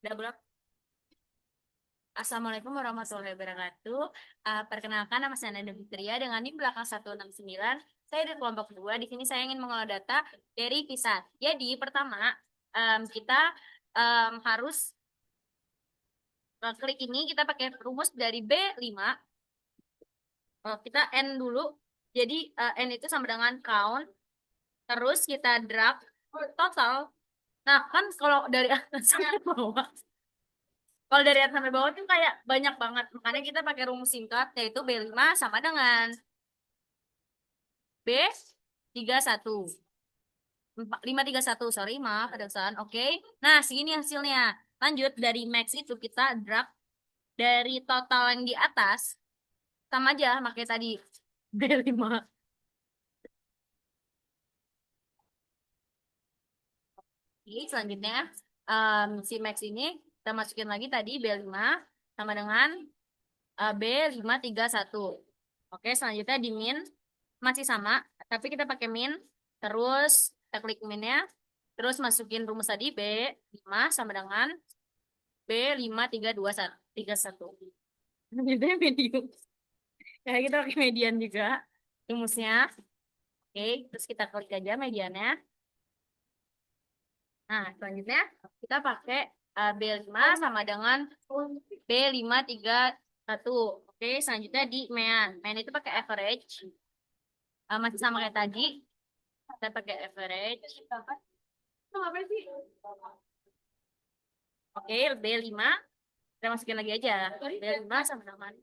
Udah belum? Assalamualaikum warahmatullahi wabarakatuh. Perkenalkan nama saya Nanda Fitria dengan NIM belakang 169. Saya di kelompok 2. Di sini saya ingin mengolah data dari PISA. Jadi pertama kita harus klik ini kita pakai rumus dari B5. Kita N dulu. Jadi N itu sama dengan count. Terus kita drag total. Nah kan kalau dari atas sampai bawah. Kalau dari atas sampai bawah tuh kayak banyak banget. Makanya kita pakai rumus singkat yaitu B5 sama dengan B31. 531, sorry, maaf ada kesalahan. Oke. Nah, segini hasilnya. Lanjut dari max itu kita drag dari total yang di atas sama aja pakai tadi B5. Oke, selanjutnya si max ini kita masukin lagi tadi B5 sama dengan B531. Oke, selanjutnya di min masih sama, tapi kita pakai min, terus kita klik minnya, terus masukin rumus tadi B5 sama dengan B5321. Jadi medium. Ya, kita pakai median juga rumusnya. Oke, terus kita klik aja mediannya. Nah, selanjutnya kita pakai B5 sama dengan B531. Oke, selanjutnya di mean. Mean itu pakai average. Masih sama kayak tadi. Kita pakai average. Oke, B5. Kita masukin lagi aja. B5 sama dengan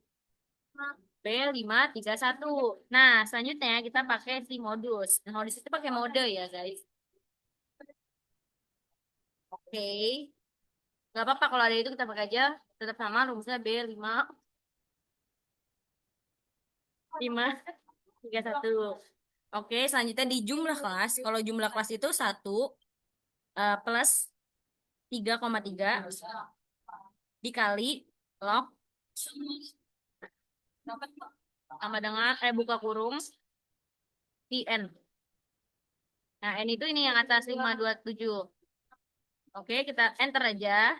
B531. Nah, selanjutnya kita pakai si modus. Nah, modus itu pakai mode ya, guys. Oke. Nggak apa-apa kalau ada itu kita pakai aja. Tetap sama rumusnya B531. Oke, selanjutnya di jumlah kelas. Kalau jumlah kelas itu 1 plus 3,3 dikali log sama dengan buka kurung PN. Nah, N itu ini yang atas 527. Oke, kita enter aja.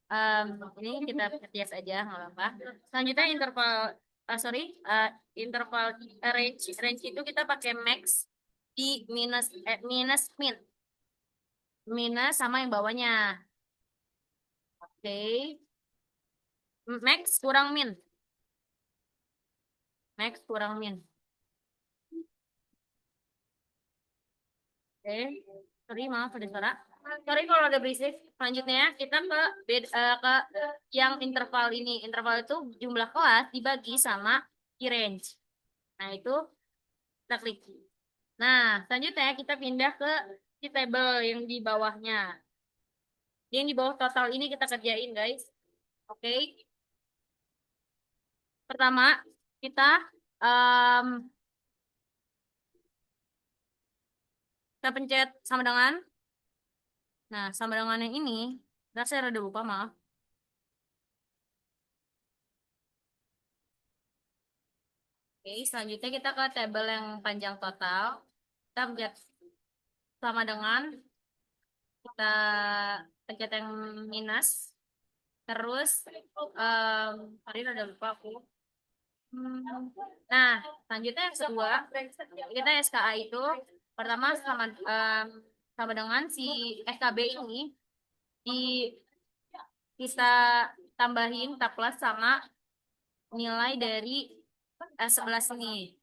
Em, ini kita hias aja, nggak apa-apa. Selanjutnya interval, sorry, interval range itu kita pakai max di minus min. Minus sama yang bawahnya. Oke, max kurang min. Max kurang min. Oke, sorry maaf ada suara. Sorry kalau ada berisik. Selanjutnya kita ke yang interval ini. Interval itu jumlah kelas dibagi sama key range. Nah itu kita klik. Nah selanjutnya kita pindah ke si table yang di bawahnya. Yang di bawah total ini kita kerjain guys. Oke. Pertama kita em, kita pencet sama dengan. Nah sama dengan yang ini. Saya rada lupa maaf. Oke, selanjutnya kita ke tabel yang panjang total. Kita lihat sama dengan kita pencet yang minus. Terus, tadi udah lupa aku. Hmm, Nah, selanjutnya yang kedua, kita SKA itu pertama sama dengan si SKB ini di kita tambahin plus sama nilai dari 11 ini.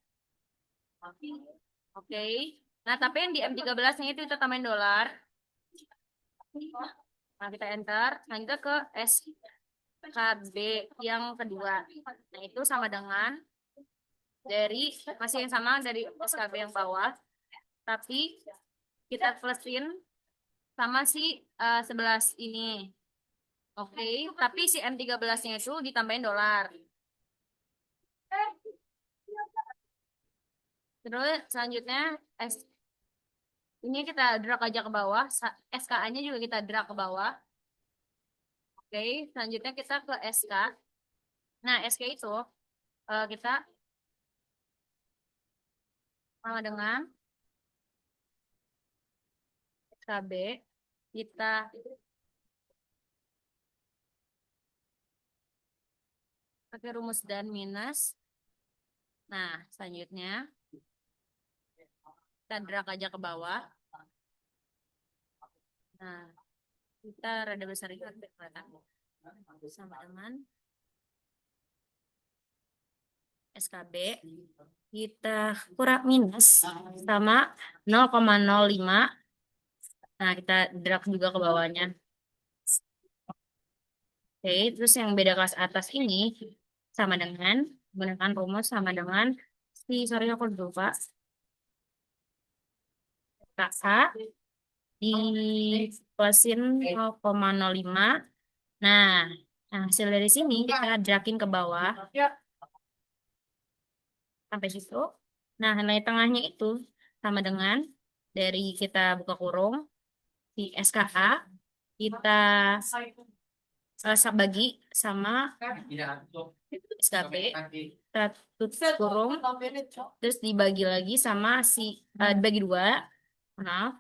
Oke. Nah, tapi yang di M13-nya itu kita tambahin dolar. Nah, kita enter. Nah, kita ke SKB yang kedua. Nah, itu sama dengan dari masih yang sama dari SKB yang bawah, tapi kita plusin sama si 11 ini. Oke, tapi si M13-nya itu ditambahin dolar. Terus selanjutnya ini kita drag aja ke bawah, SKA-nya juga kita drag ke bawah. Oke, selanjutnya kita ke SK. Nah, SK itu kita sama dengan SKB, kita pakai rumus dan minus. Nah, selanjutnya kita drag aja ke bawah. Nah, kita rada besar itu kelihatan sama dengan SKB. Kita kurang minus sama 0,05. Nah, kita drag juga ke bawahnya. Oke, terus yang beda kelas atas ini sama dengan menggunakan rumus sama dengan sorry aku lupa. KA di plusin 0,05. Nah, hasil dari sini kita dragin ke bawah sampai situ. Nah, nilai tengahnya itu sama dengan dari kita buka kurung di SKA kita bagi sama SKB kita tutup kurung terus dibagi lagi sama dibagi dua. Nah,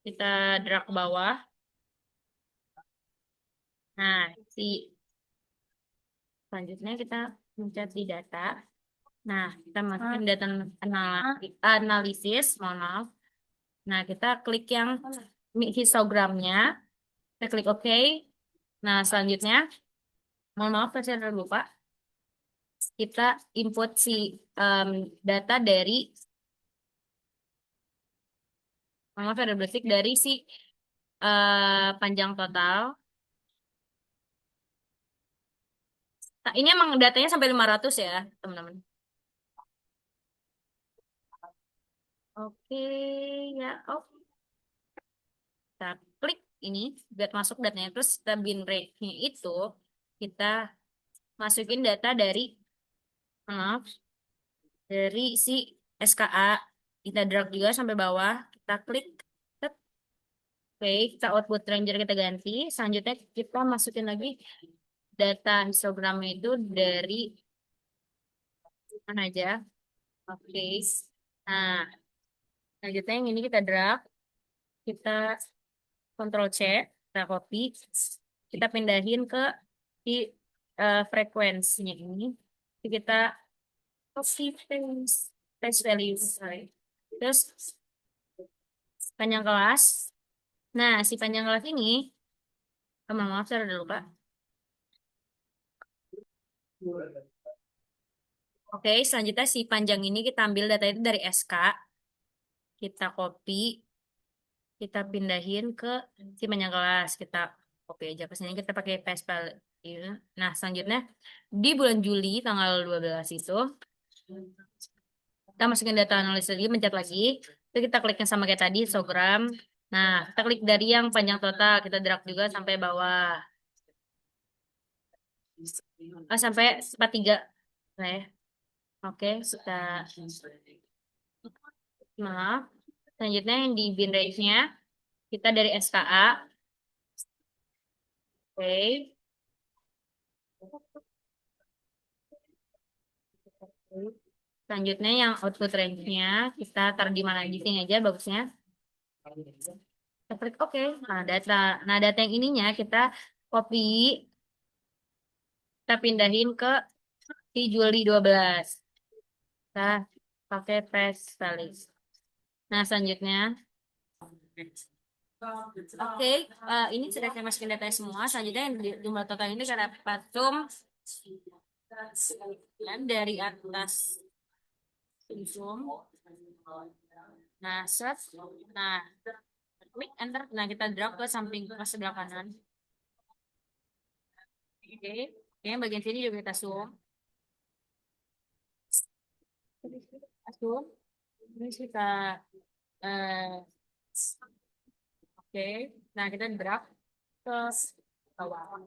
kita drag ke bawah. Nah, selanjutnya kita mencet di data. Nah, kita masukin data analisis, mohon maaf. Nah, kita klik yang histogramnya. Kita klik OK. Nah, selanjutnya, mohon maaf, saya lupa. Kita input data dari, mohon maaf, dari panjang total. Nah, ini emang datanya sampai 500 ya, teman-teman. Oke, ya, oke. Kita klik ini, buat masuk datanya. Terus kita bin rate-nya itu, kita masukin data maaf, dari si SKA. Kita drag juga sampai bawah. Kita klik. Tet. Oke, kita output ranger kita ganti. Selanjutnya kita masukin lagi data histogramnya itu dari mana aja. Oke. Nah, selanjutnya yang ini kita drag. Kita Ctrl C, kita copy. Kita pindahin ke di frekuensinya ini. Jadi kita copy paste value. Sorry. Terus panjang kelas. Nah, si panjang kelas ini, maaf, saya udah lupa. Oke, selanjutnya si panjang ini kita ambil data itu dari SK. Kita copy, kita pindahin ke si panjang kelas. Kita copy aja ke sini, kita pakai paste value. Nah, selanjutnya di bulan Juli tanggal 12 itu, kita masukin data analis lagi, mencet lagi. Itu kita kliknya sama kayak tadi, histogram. Nah, kita klik dari yang panjang total, kita drag juga sampai bawah. Sampai 43. Nah, ya. Oke, kita maaf. Selanjutnya yang di bin range-nya kita dari SKA. Oke. Selanjutnya yang output range-nya kita taruh di mana di sini aja bagusnya. Kita klik oke. Nah, data yang ininya kita copy, kita pindahin ke di Juli 12. Kita pakai paste value. Nah, selanjutnya oke, ini sudah saya masukin data semua. Selanjutnya yang jumlah total ini karena patung dan dari atas zoom. Nah, set. Nah, klik enter. Nah, kita drag ke samping ke sebelah kanan. Oke, yang bagian sini juga kita zoom. Zoom. Ini kita eh, oke. Nah, kita drag ke bawah.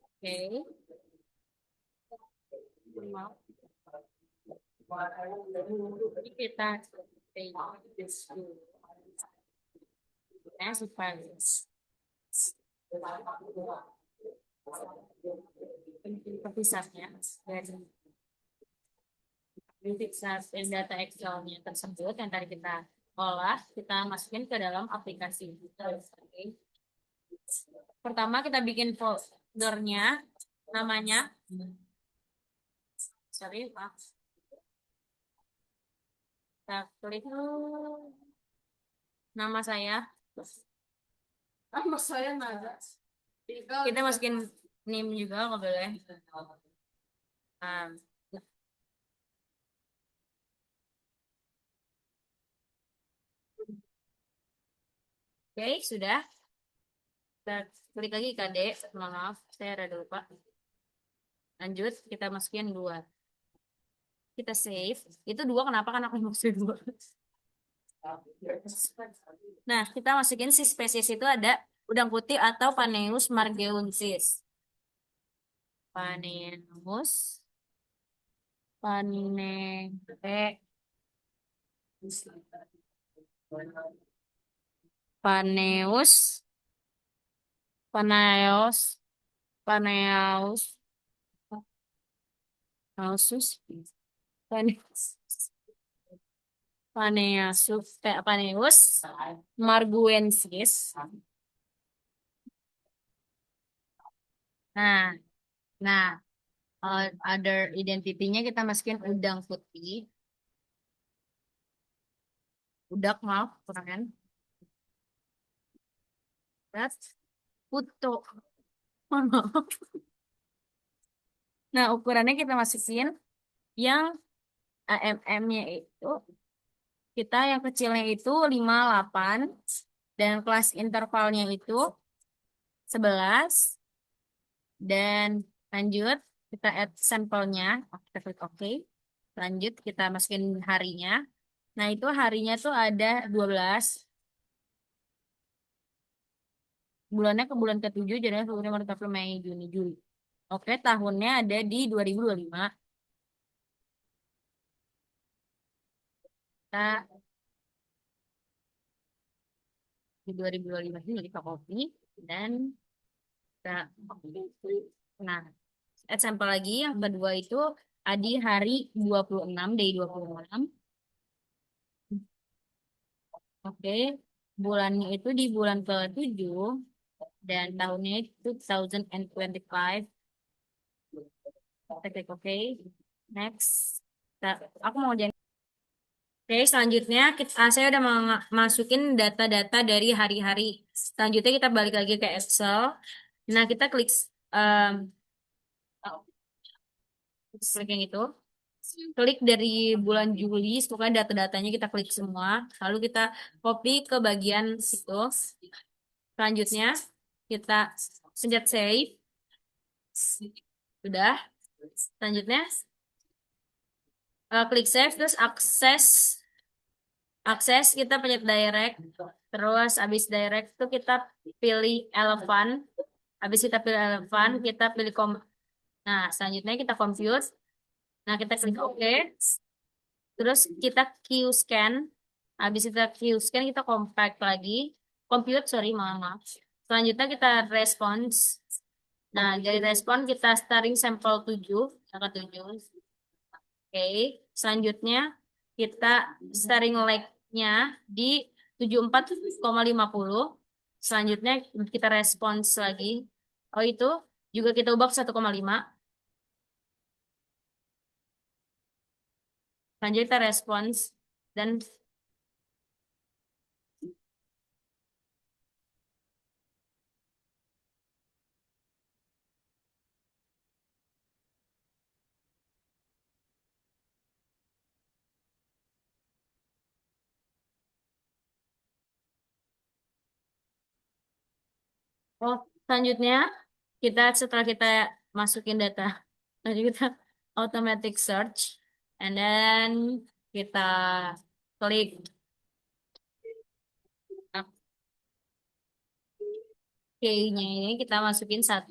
Oke. Jadi kita supaya terpisahnya dari data Excel-nya tersebut yang tadi kita olah, kita masukin ke dalam aplikasi. Oke. Pertama kita bikin foldernya, namanya, sorry, maaf. Kita klik nama saya. Nama saya Nada. Kita masukin name juga kalau boleh. Um, Oke, sudah. Kita klik lagi KD. Maaf, saya ada lupa. Lanjut, kita masukin dua. Kita save. Itu dua, kenapa kan aku masukin dua? Nah, kita masukin si spesies itu ada udang putih atau Paneus margeunsis. Paneus, pane, Paneus, Paneos, Paneaus, Pausus, Paneus, Paneus, marguensis. Nah, nah, other identity-nya kita masukin udang putih. Udak, maaf, kurang kan? That's putu. Maaf. Nah, ukurannya kita masukin yang AMM-nya itu, kita yang kecilnya itu 58 dan kelas intervalnya itu 11 dan lanjut kita add sampelnya. Kita klik OK. Lanjut kita masukin harinya. Nah, itu harinya tuh ada 12. Bulannya ke bulan ke-7, jadi Februari, Maret, April, Mei, Juni, Juli. Oke, tahunnya ada di 2025. Kita di 2025 ini kita copy dan kita nah, add sampel lagi yang kedua itu Adi hari 26, day 26. Oke, bulannya itu di bulan ke-7 dan tahunnya itu 2025. Kita klik oke. Next. Aku mau jangan. Oke, selanjutnya saya udah masukin data-data dari hari-hari. Selanjutnya kita balik lagi ke Excel. Nah, kita um, klik yang itu. Klik dari bulan Juli, pokoknya data-datanya kita klik semua. Lalu kita copy ke bagian situ. Selanjutnya kita pencet save. Sudah. Selanjutnya klik save terus akses akses kita pencet direct. Terus habis direct tuh kita pilih elephant. Habis kita pilih elephant, kita pilih Nah, selanjutnya kita compute. Nah, kita klik OK. Terus kita Q-scan. Habis kita Q-scan, kita compact lagi. Compute, sorry, maaf. Selanjutnya kita response. Nah, dari respon kita starting sampel 7, angka 7. Oke, selanjutnya kita starting leg-nya di 74,50. Selanjutnya kita respons lagi. Oh, itu juga kita ubah ke 1,5. Lanjut kita respons dan selanjutnya setelah kita masukin data, nanti kita automatic search, and then kita klik K-nya ini kita masukin 1,5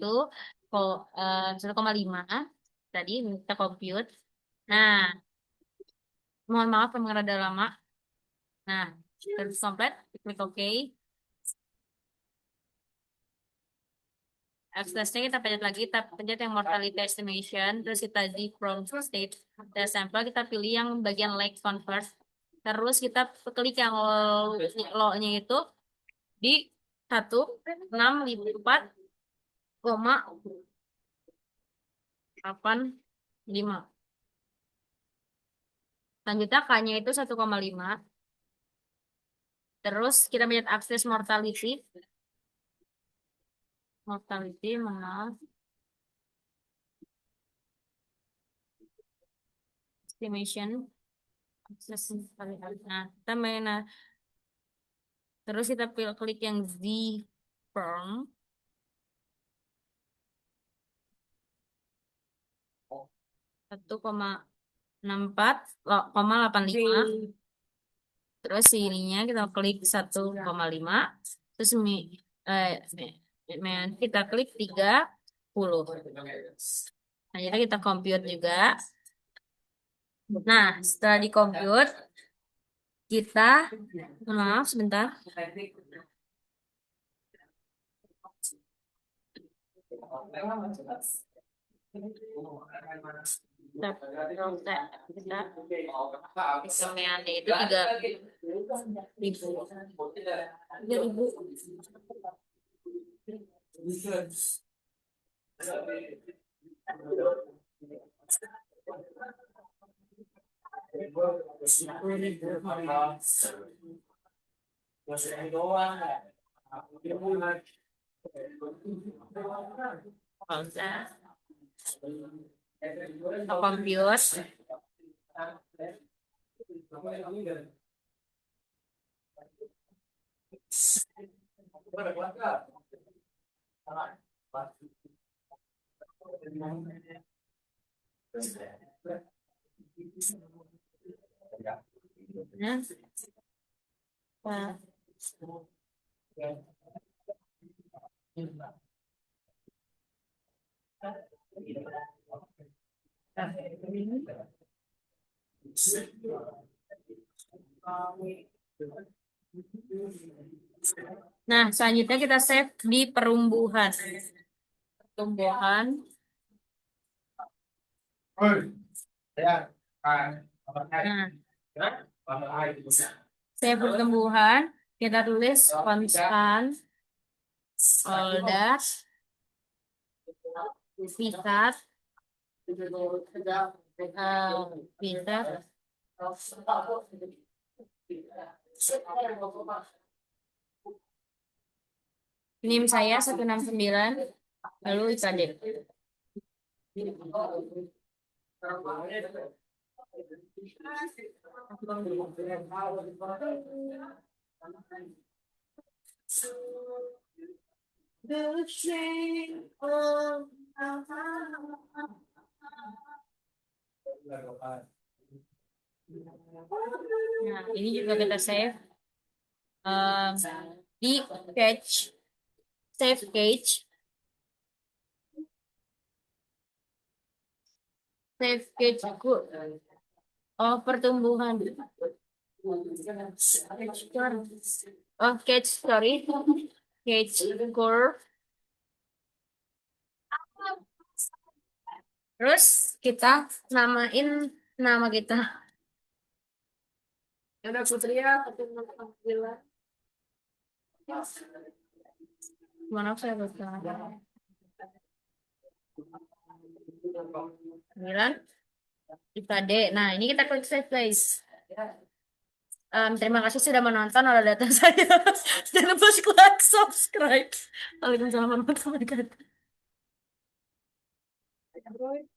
tadi kita compute. Nah, mohon maaf memang rada lama. Nah, terus komplit, klik OK. Aksesnya kita pencet lagi, kita pencet yang mortality estimation, terus kita di from state test sample, kita pilih yang bagian like convert, terus kita klik yang law-nya itu di 1654,85. Selanjutnya K-nya itu 1,5. Terus kita lihat akses mortality. Mortality maaf. Estimation. Akses mortality. Nah, kita main. Nah, terus kita klik yang Z firm. 1,64,85. Terus ininya kita klik 1,5. Terus kita klik 30. Nah, jadi kita compute juga. Nah, setelah di compute, kita, maaf sebentar. Kesemuanya itu 3.000. Compute. Nah, selanjutnya kita save di perumbuhan. Pertumbuhan. Nah, save pertumbuhan. Kita tulis konstan Oldat Pisat Pisat NIM saya 169 lalu IKD. Nah, ini juga kita save di cache, save cache, save cache good. Oh, pertumbuhan. Oh, cache, sorry. Cache curve. Terus kita namain nama kita. Ya udah Putri ya, mana saya lupa. 9 IKD. Nah, ini kita klik save guys. Terima kasih sudah menonton oleh data saya. Jangan lupa like, subscribe. Waalaikumsalam warahmatullahi wabarakatuh.